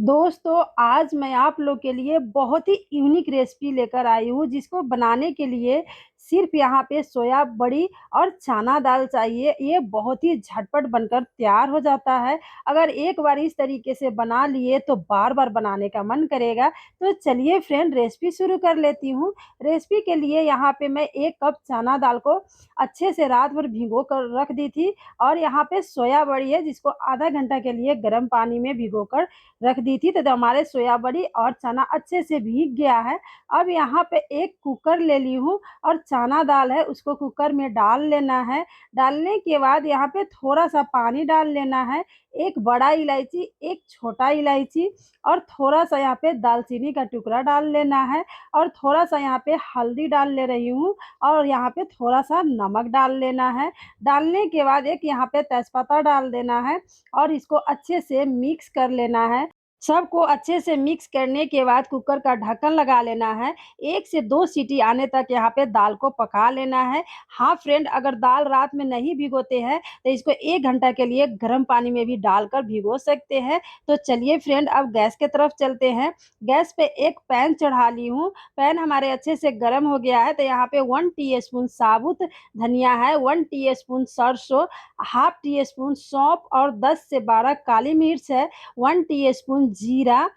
दोस्तों, आज मैं आप लोग के लिए बहुत ही यूनिक रेसिपी लेकर आई हूँ, जिसको बनाने के लिए सिर्फ़ यहाँ पे सोया बड़ी और चना दाल चाहिए। ये बहुत ही झटपट बनकर तैयार हो जाता है। अगर एक बार इस तरीके से बना लिए, तो बार-बार बनाने का मन करेगा। तो चलिए फ्रेंड, रेसिपी शुरू कर लेती हूँ। रेसिपी के लिए यहाँ पे मैं 1 कप चना दाल को अच्छे से रात भर भिगो कर रख दी थी और यहाँ पे सोया बड़ी है, जिसको आधा घंटा के लिए गर्म पानी में भिगोकर रख दी थी, तो हमारे सोया बड़ी और चना अच्छे से भीग गया है। अब यहाँ पे एक कुकर ले ली हूँ और चना दाल है उसको कुकर में डाल लेना है। डालने के बाद यहाँ पे थोड़ा-सा पानी डाल लेना है, एक बड़ा इलायची, एक छोटा इलायची और थोड़ा-सा यहाँ पे दालचीनी का टुकड़ा डाल लेना है और थोड़ा-सा यहाँ पे हल्दी डाल ले रही हूँ और यहाँ पे थोड़ा-सा नमक डाल लेना है। डालने के बाद एक यहाँ पे तेजपत्ता डाल देना है और इसको अच्छे से मिक्स कर लेना है। सबको अच्छे से मिक्स करने के बाद कुकर का ढक्कन लगा लेना है। 1 से 2 सीटी आने तक यहाँ पे दाल को पका लेना है। हाँ फ्रेंड, अगर दाल रात में नहीं भिगोते हैं, तो इसको 1 घंटा के लिए गर्म पानी में भी डालकर भिगो सकते हैं। तो चलिए फ्रेंड, अब गैस की तरफ चलते हैं। गैस पे एक पैन चढ़ा ली हूँ। पैन हमारे अच्छे से गरम हो गया है, तो यहाँ पे 1 टीस्पून साबुत धनिया है, 1 टीस्पून सरसों, हाफ टी स्पून सौंफ और 10 से 12 काली मिर्च है, 1 टीस्पून जीरा,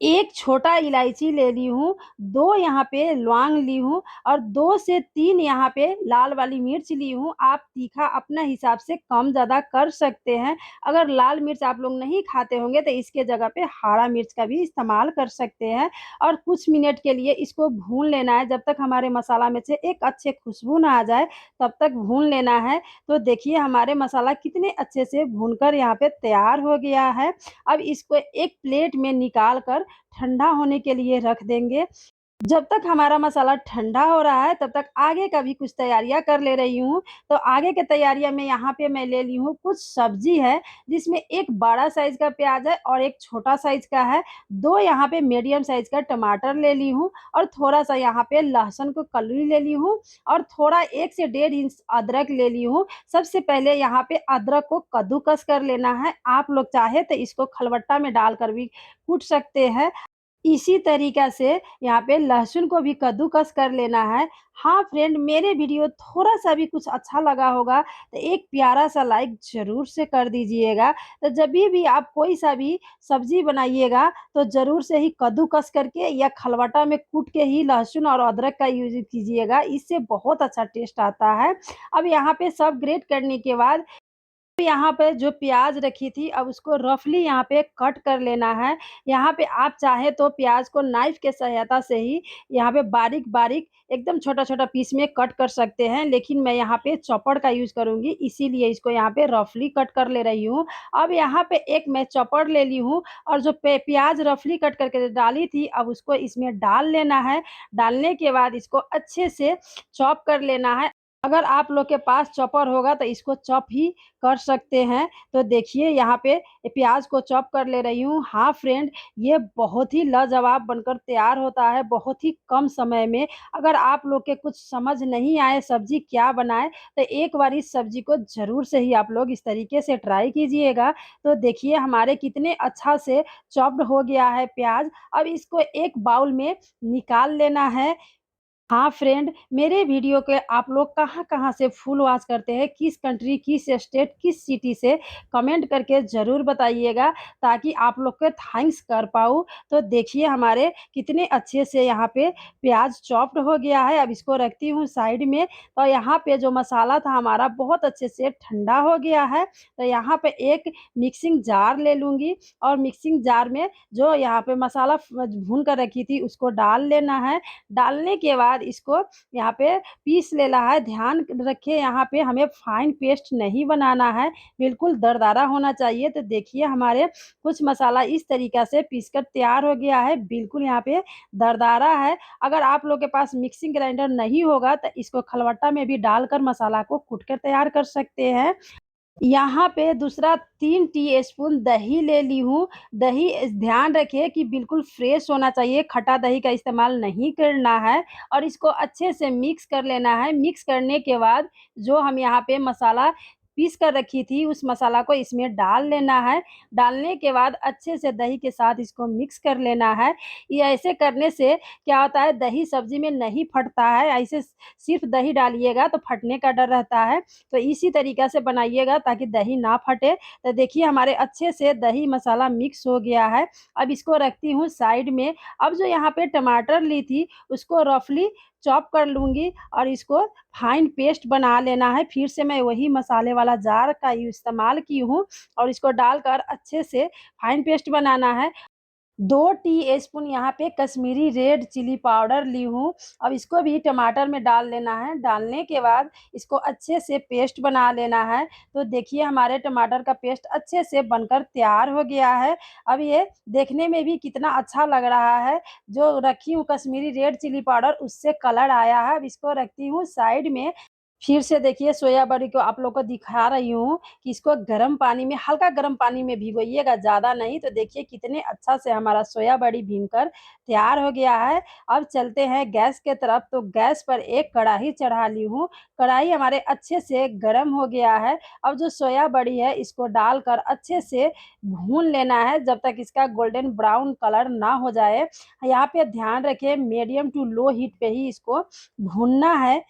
1 छोटा इलायची ले ली हूँ, 2 यहाँ पे लौंग ली हूँ और 2 से 3 यहाँ पे लाल वाली मिर्च ली हूँ। आप तीखा अपना हिसाब से कम-ज़्यादा कर सकते हैं। अगर लाल मिर्च आप लोग नहीं खाते होंगे, तो इसके जगह पे हरा मिर्च का भी इस्तेमाल कर सकते हैं और कुछ मिनट के लिए इसको भून लेना है, जब तक हमारे मसाला में से एक अच्छे खुशबू ना आ जाए, तब तक भून लेना है। तो देखिए हमारे मसाला कितने अच्छे से भूनकर यहाँ पे तैयार हो गया है। अब इसको एक प्लेट में निकाल कर ठंडा होने के लिए रख देंगे। जब तक हमारा मसाला ठंडा हो रहा है, तब तक आगे का भी कुछ तैयारियाँ कर ले रही हूँ। तो आगे की तैयारियाँ में यहाँ पे मैं ले ली हूँ कुछ सब्ज़ी है, जिसमें एक बड़ा साइज़ का प्याज़ है और एक छोटा साइज़ का है। 2 यहाँ पे मीडियम साइज़ का टमाटर ले ली हूँ और थोड़ा-सा यहाँ पे लहसुन को कली ले ली हूँ और थोड़ा 1 से डेढ़ इंच अदरक ले ली हूँ। सबसे पहले यहाँ पे अदरक को कद्दूकस कर लेना है। आप लोग चाहे तो इसको खलबट्टा में डालकर भी कूट सकते हैं। इसी तरीक़ा से यहाँ पे लहसुन को भी कद्दूकस कर लेना है। हाँ फ्रेंड, मेरे वीडियो थोड़ा-सा भी कुछ अच्छा लगा होगा, तो एक प्यारा-सा लाइक ज़रूर से कर दीजिएगा। तो जभी भी आप कोई-सा भी सब्ज़ी बनाइएगा, तो ज़रूर से ही कद्दूकस करके या खलबट्टा में कूट के ही लहसुन और अदरक का यूज़ कीजिएगा, इससे बहुत अच्छा टेस्ट आता है। अब यहाँ पे सब ग्रेट करने के बाद यहाँ पे जो प्याज़ रखी थी, अब उसको रफ़ली यहाँ पे कट कर लेना है। यहाँ पे आप चाहें तो प्याज़ को नाइफ़ के सहायता से ही यहाँ पे बारीक-बारीक एकदम छोटा-छोटा पीस में कट कर सकते हैं, लेकिन मैं यहाँ पे चॉपर का यूज़ करूँगी, इसीलिए इसको यहाँ पे रफ़ली कट कर ले रही हूँ। अब यहाँ पे एक मैं चॉपर ले ली हूँ और जो प्याज़ रफ़ली कट करके डाली थी, अब उसको इसमें डाल लेना है। डालने के बाद इसको अच्छे से चॉप कर लेना है। अगर आप लोग के पास चॉपर होगा, तो इसको चॉप ही कर सकते हैं। तो देखिए यहाँ पे प्याज़ को चॉप कर ले रही हूँ। हाँ फ्रेंड, ये बहुत ही लाजवाब बनकर तैयार होता है, बहुत ही कम समय में। अगर आप लोग के कुछ समझ नहीं आए सब्ज़ी क्या बनाएँ, तो एक बार इस सब्ज़ी को ज़रूर से ही आप लोग इस तरीके से ट्राई कीजिएगा। तो देखिए हमारे कितने अच्छा से चॉप्ड हो गया है प्याज़। अब इसको एक बाउल में निकाल लेना है। हाँ फ्रेंड, मेरे वीडियो के आप लोग कहाँ-कहाँ से फुल वॉच करते हैं, किस कंट्री, किस स्टेट, किस सिटी से, कमेंट करके ज़रूर बताइएगा, ताकि आप लोग को थैंक्स कर पाऊँ। तो देखिए हमारे कितने अच्छे से यहाँ पे प्याज़ चॉप्ड हो गया है, अब इसको रखती हूँ साइड में। तो यहाँ पे जो मसाला था हमारा बहुत अच्छे से ठंडा हो गया है, तो यहाँ पे एक मिक्सिंग जार ले लूँगी और मिक्सिंग जार में जो यहाँ पे मसाला भून कर रखी थी, उसको डाल लेना है। डालने के बाद इसको यहाँ पे पीस लेना है। ध्यान रखिए यहाँ पे हमें फाइन पेस्ट नहीं बनाना है, बिल्कुल दरदरा होना चाहिए। तो देखिए हमारे कुछ मसाला इस तरीक़ा से पीस कर तैयार हो गया है, बिल्कुल यहाँ पे दरदरा है। अगर आप लोग के पास मिक्सिंग ग्राइंडर नहीं होगा, तो इसको खलबट्टा में भी डालकर मसाला को कूट कर तैयार कर सकते हैं। यहाँ पे दूसरा 3 टीस्पून दही ले ली हूँ। दही ध्यान रखिए कि बिल्कुल फ्रेश होना चाहिए, खट्टा दही का इस्तेमाल नहीं करना है और इसको अच्छे से मिक्स कर लेना है। मिक्स करने के बाद जो हम यहाँ पे मसाला पीस कर रखी थी उस मसाला को इसमें डाल लेना है। डालने के बाद अच्छे से दही के साथ इसको मिक्स कर लेना है। ये ऐसे करने से क्या होता है, दही सब्ज़ी में नहीं फटता है, ऐसे सिर्फ़ दही डालिएगा तो फटने का डर रहता है। तो इसी तरीक़ा से बनाइएगा ताकि दही ना फटे। तो देखिए हमारे अच्छे से दही मसाला मिक्स हो गया है। अब इसको रखती हूँ साइड में। अब जो यहाँ पे टमाटर ली थी उसको रफली चॉप कर लूँगी और इसको फाइन पेस्ट बना लेना है। फिर से मैं वही मसाले वाला जार का इस्तेमाल की हूँ और इसको डालकर अच्छे से फाइन पेस्ट बनाना है। 2 टीस्पून यहाँ पे कश्मीरी रेड चिली पाउडर ली हूँ। अब इसको भी टमाटर में डाल लेना है। डालने के बाद इसको अच्छे से पेस्ट बना लेना है। तो देखिए हमारे टमाटर का पेस्ट अच्छे से बनकर तैयार हो गया है। अब ये देखने में भी कितना अच्छा लग रहा है। जो रखी हूँ कश्मीरी रेड चिली पाउडर उससे कलर आया है। अब इसको रखती हूँ साइड में। फिर से देखिए सोया बड़ी को आप लोग को दिखा रही हूँ कि इसको गर्म पानी में, हल्का गर्म पानी में भिगोइएगा, ज़्यादा नहीं। तो देखिए कितने अच्छा से हमारा सोया बड़ी भीनकर तैयार हो गया है। अब चलते हैं गैस के तरफ। तो गैस पर एक कढ़ाई चढ़ा ली हूँ। कढ़ाई हमारे अच्छे से गरम हो गया है। अब जो सोया बड़ी है इसको डालकर अच्छे से भून लेना है जब तक इसका गोल्डन ब्राउन कलर ना हो जाए। यहाँ पे ध्यान रखिए मीडियम टू लो हीट पे ही इसको भूनना है।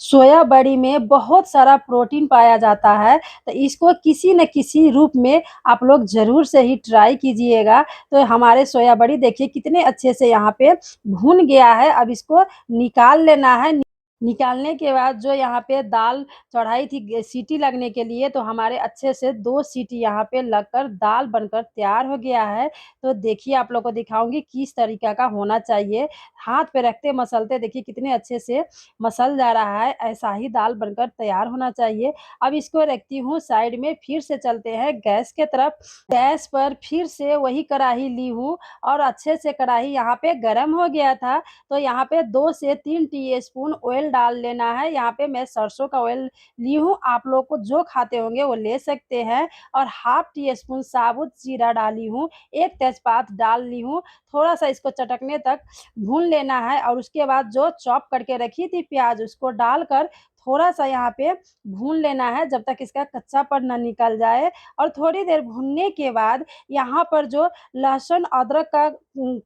सोया बड़ी में बहुत सारा प्रोटीन पाया जाता है, तो इसको किसी न किसी रूप में आप लोग ज़रूर से ही ट्राई कीजिएगा। तो हमारे सोया बड़ी देखिए कितने अच्छे से यहाँ पे भून गया है, अब इसको निकाल लेना है। निकालने के बाद जो यहाँ पे दाल चढ़ाई थी सीटी लगने के लिए, तो हमारे अच्छे से 2 सीटी यहाँ पे लगकर दाल बनकर तैयार हो गया है। तो देखिए आप लोग को दिखाऊँगी किस तरीक़ा का होना चाहिए। हाथ पे रखते मसलते देखिए कितने अच्छे से मसल जा रहा है, ऐसा ही दाल बनकर तैयार होना चाहिए। अब इसको रखती हूँ साइड में, फिर से चलते हैं गैस के तरफ। गैस पर फिर से वही कढ़ाई ली हूँ और अच्छे से कढ़ाई यहाँ पे गरम हो गया था। तो यहाँ पे 2 से 3 टीस्पून ऑयल डाल लेना है। यहाँ पे मैं सरसों का ऑयल ली हूँ, आप लोग को जो खाते होंगे वो ले सकते हैं। और हाफ टी स्पून साबुत जीरा डाली हूँ, 1 तेजपात डाल ली हूँ। थोड़ा-सा इसको चटकने तक भून लेना है और उसके बाद जो चॉप करके रखी थी प्याज़ उसको डालकर थोड़ा-सा यहाँ पे भून लेना है जब तक इसका कच्चापन ना निकल जाए। और थोड़ी देर भूनने के बाद यहाँ पर जो लहसुन अदरक का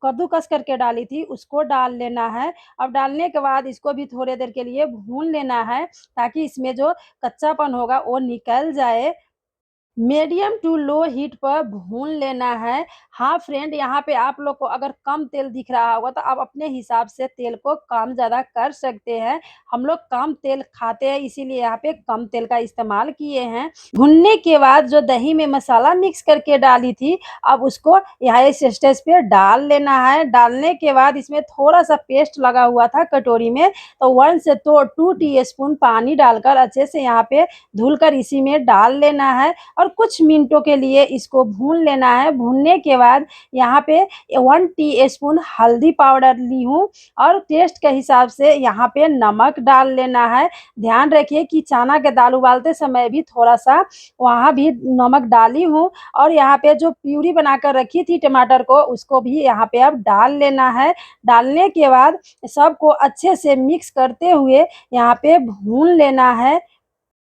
कद्दूकस करके डाली थी उसको डाल लेना है। अब डालने के बाद इसको भी थोड़ी देर के लिए भून लेना है ताकि इसमें जो कच्चापन होगा वो निकल जाए। मीडियम टू लो हीट पर भून लेना है। हाँ फ्रेंड, यहाँ पे आप लोग को अगर कम तेल दिख रहा होगा तो आप अपने हिसाब से तेल को कम-ज़्यादा कर सकते हैं। हम लोग कम तेल खाते हैं इसीलिए यहाँ पे कम तेल का इस्तेमाल किए हैं। भुनने के बाद जो दही में मसाला मिक्स करके डाली थी, अब उसको यहाँ इस स्टेज पे डाल लेना है। डालने के बाद इसमें थोड़ा-सा पेस्ट लगा हुआ था कटोरी में, तो 1 से तो 2 टीस्पून पानी डालकर अच्छे से यहाँ पे धुलकर इसी में डाल लेना है और कुछ मिनटों के लिए इसको भून लेना है। भूनने के बाद यहाँ पे 1 टीस्पून हल्दी पाउडर ली हूँ और टेस्ट के हिसाब से यहाँ पे नमक डाल लेना है। ध्यान रखिए कि चना के दाल उबालते समय भी थोड़ा-सा वहाँ भी नमक डाली हूँ और यहाँ पे जो प्यूरी बनाकर रखी थी टमाटर को उसको भी यहाँ पे अब डाल लेना है। डालने के बाद सबको अच्छे से मिक्स करते हुए यहाँ पे भून लेना है।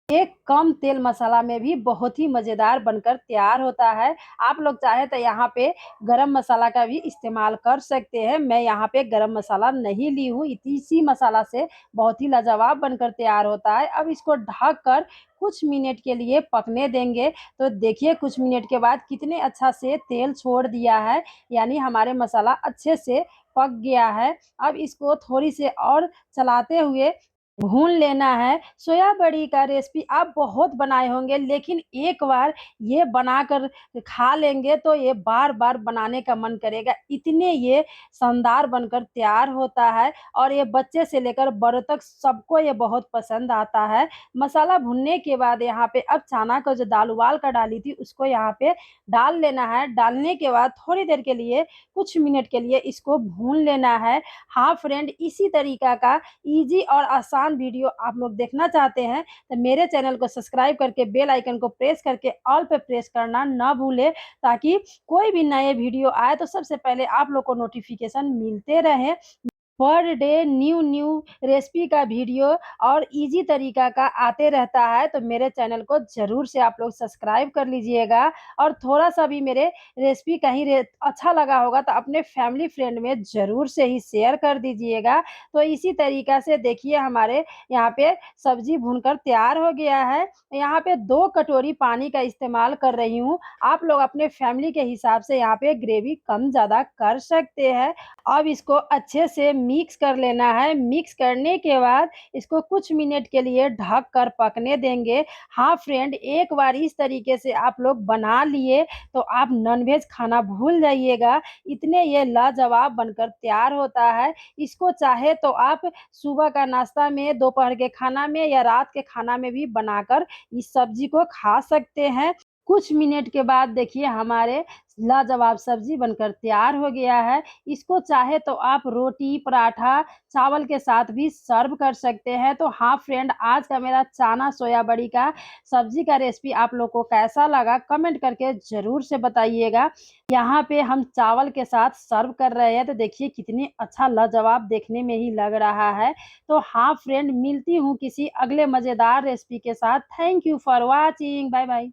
एक कम तेल मसाला में भी बहुत ही मज़ेदार बनकर तैयार होता है। आप लोग चाहें तो यहाँ पे गरम मसाला का भी इस्तेमाल कर सकते हैं। मैं यहाँ पे गरम मसाला नहीं ली हूँ, इसी मसाला से बहुत ही लाजवाब बनकर तैयार होता है। अब इसको ढक कर कुछ मिनट के लिए पकने देंगे। तो देखिए कुछ मिनट के बाद कितने अच्छा से तेल छोड़ दिया है, यानी हमारे मसाला अच्छे से पक गया है। अब इसको थोड़ी से और चलाते हुए भून लेना है। सोया बड़ी का रेसिपी आप बहुत बनाए होंगे, लेकिन एक बार ये बनाकर खा लेंगे तो ये बार-बार बनाने का मन करेगा। इतने ये शानदार बनकर तैयार होता है और ये बच्चे से लेकर बड़ों तक सबको ये बहुत पसंद आता है। मसाला भुनने के बाद यहाँ पे अब चना का जो दाल उबाल कर डाली थी उसको यहाँ पे डाल लेना है। डालने के बाद थोड़ी देर के लिए, कुछ मिनट के लिए इसको भून लेना है। हाँ फ्रेंड, इसी तरीका का ईज़ी और आसान वीडियो आप लोग देखना चाहते हैं तो मेरे चैनल को सब्सक्राइब करके बेल आइकन को प्रेस करके ऑल पे प्रेस करना ना भूलें, ताकि कोई भी नए वीडियो आए तो सबसे पहले आप लोग को नोटिफिकेशन मिलते रहे। पर डे न्यू रेसिपी का वीडियो और ईज़ी तरीका का आते रहता है, तो मेरे चैनल को ज़रूर से आप लोग सब्सक्राइब कर लीजिएगा और थोड़ा-सा भी मेरे रेसिपी कहीं रे अच्छा लगा होगा तो अपने फैमिली फ्रेंड में ज़रूर से ही शेयर कर दीजिएगा। तो इसी तरीका से देखिए हमारे यहाँ पे सब्ज़ी भूनकर तैयार हो गया है। यहाँ पे 2 कटोरी पानी का इस्तेमाल कर रही हूँ। आप लोग अपने फैमिली के हिसाब से यहाँ पे ग्रेवी कम-ज़्यादा कर सकते हैं। अब इसको अच्छे से मिक्स कर लेना है। मिक्स करने के बाद इसको कुछ मिनट के लिए ढक कर पकने देंगे। हाँ फ्रेंड, एक बार इस तरीके से आप लोग बना लिए तो आप नॉनवेज खाना भूल जाइएगा। इतने ये लाजवाब बनकर तैयार होता है। इसको चाहे तो आप सुबह का नाश्ता में, दोपहर के खाना में या रात के खाना में भी बनाकर इस सब्ज़ी को खा सकते हैं। कुछ मिनट के बाद देखिए हमारे लाजवाब सब्ज़ी बनकर तैयार हो गया है। इसको चाहे तो आप रोटी, पराठा, चावल के साथ भी सर्व कर सकते हैं। तो हाँ फ्रेंड, आज का मेरा चना सोया बड़ी का सब्ज़ी का रेसिपी आप लोग को कैसा लगा कमेंट करके ज़रूर से बताइएगा। यहाँ पे हम चावल के साथ सर्व कर रहे हैं तो देखिए कितनी अच्छा लाजवाब देखने में ही लग रहा है। तो हाँ फ्रेंड, मिलती हूँ किसी अगले मज़ेदार रेसिपी के साथ। Thank you for watching. Bye bye.